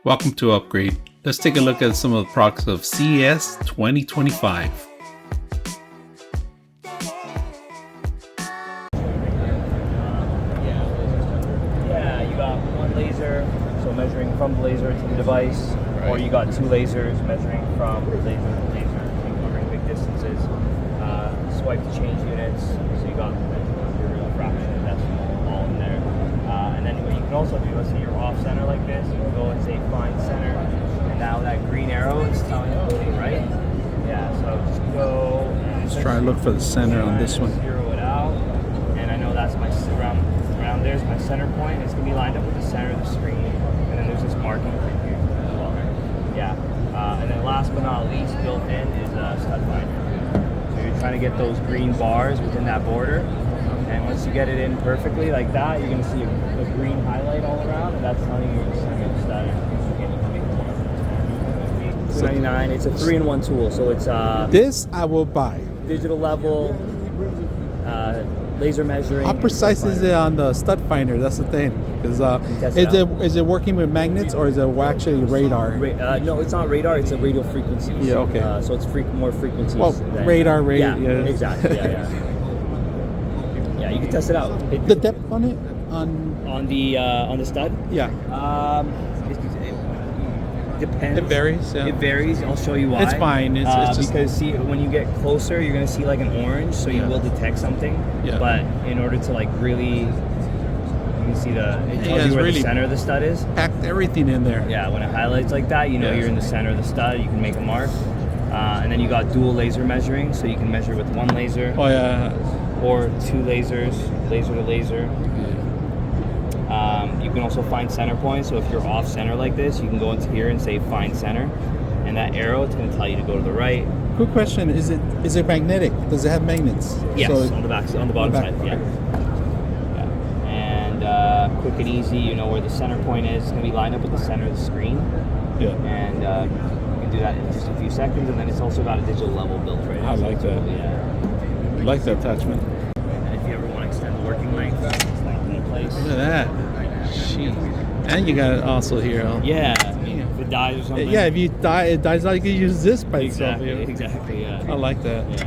Welcome to Upgrade. Let's take a look at some of the products of CES 2025. Yeah, you got one laser, so measuring from the laser to the device, or you got two lasers measuring from laser to laser, so covering big distances. Swipe to change units, so you got your fraction, decimal, all in there. And then what you can also do, let's say you're off center like this, you can go and say find center, and now that green arrow is telling you to the right. Yeah, so just go and Let's try to look for the center on this one. Zero it out, and I know that's my around there's my center point. It's gonna be lined up with the center of the screen, and then there's this marking right here as well. Yeah, and then last but not least, built in is a stud finder. So you're trying to get those green bars within that border. And once you get it in perfectly like that, you're going to see a green highlight all around, and that's telling you you're the stud. $299. It's a 3-in-1 tool, so it's This I will buy. digital level, laser measuring. How precise is it on the stud finder? That's the thing. Is it working with magnets or is it actually radar? No, it's not radar. It's a radio frequency. Yeah, okay. So it's more frequencies. Well, radar. Yeah, Yeah, exactly. Yeah. Yeah, you can test it out. The depth on it On the stud? Yeah. It depends. It varies. Yeah. It varies. I'll show you why. It's fine. It's just because see, when you get closer, you're gonna see like an orange, so you will detect something. Yeah. But in order to like really, you can see it tells you where the center of the stud is. Packed everything in there. Yeah, when it highlights like that, you know you're in the center of the stud. You can make a mark. And then you got dual laser measuring, so you can measure with one laser. Oh yeah. Or two lasers, laser to laser. You can also find center points, so if you're off center like this, you can go into here and say find center, and that arrow is going to tell you to go to the right. Quick question: Is it magnetic? Does it have magnets? Yes, so on the bottom side. Okay. Yeah. And quick and easy, you know where the center point is. It's going to be lined up with the center of the screen. Yeah. And you can do that in just a few seconds, and then it's also got a digital level built right in. I like that. Yeah. I like the attachment. And if you ever want to extend the working length, it's locked into place. Look at that. Jeez. And you got it also here. Huh? Yeah, if it dies or something. Yeah, if it dies out, you can use this by itself. Exactly, yeah. I like that. Yeah.